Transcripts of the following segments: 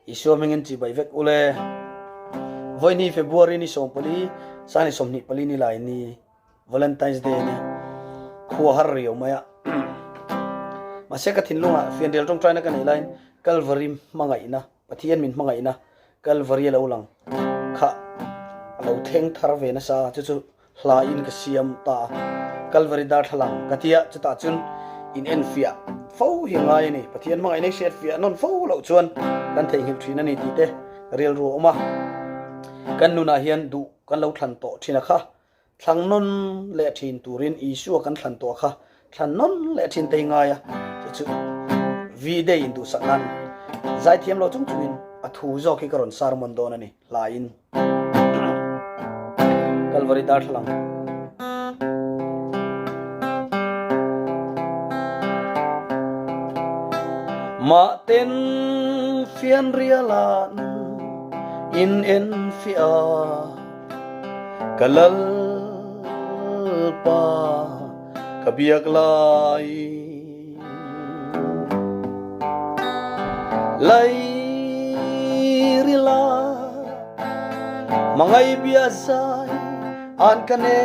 isu mengen chi bai vek ule voi ni February ni som pali sani som ni pali ni lai ni Valentine's Day ni khuwa har riu maya maseka thin lunga fiandel tong traina kan line Calvary mangai na pathian min mangai na Calvary lo lang kha lo theng thar ve na sa chu chu hla in ka siam ta Calvary dar thalang katia chuta chun in enfia fo hingai ni pathian mangai nei set fia non fo lo chuan kan thei him thina ni ti te real ro oma kan nu na hian du kan lo thlan to thina kha thlang non le thin turin isu kan thlan to kha thlan non le thin te ngai ya chu vi day in du saknan zai thiam lo chung chuin a thu zo ki karon sar mon don ani lain Calvary dar thlang ma ten fian rialan in en fia kalal pa kabiak lai lai rila mangai biasai an kane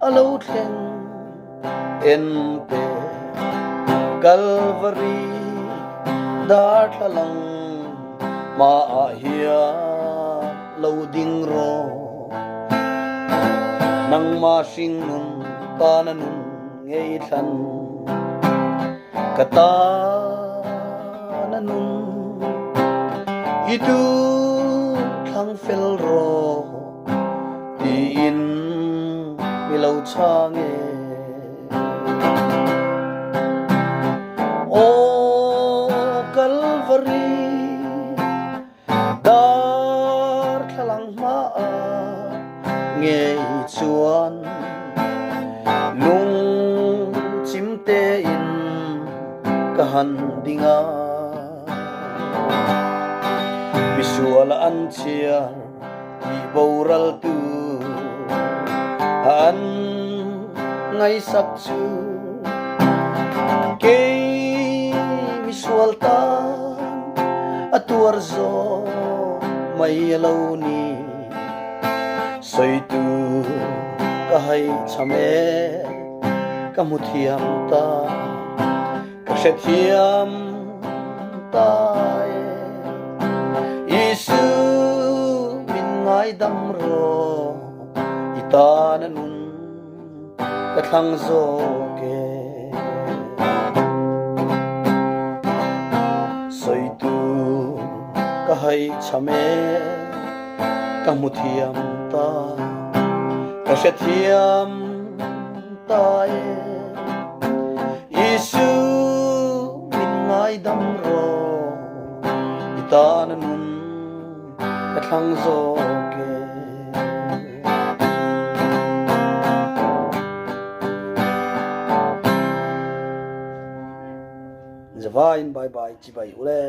alo thlen en pe Calvary dar thalang ma ahia lo ding ro nang ma sing nun ta na nun ngei than kata na nun itu thang fel ro ti in mi lo change o Calvary dar thalang ma ngei chuan lung chim te in ka han dinga visual an chia i boral tu an ngai sak chu ke visual ta atuar zo mai lo ni soi tu ka hai chame ka muthiam ta ka sethiam ta isu min ngai dam ro itana nun ka thang zo ke soi tu ka hai chame ka muthiam ta ka sethiam ta isu min ngai dam ro itana nun ka thang zo ke Zavain bye bye chi bai ule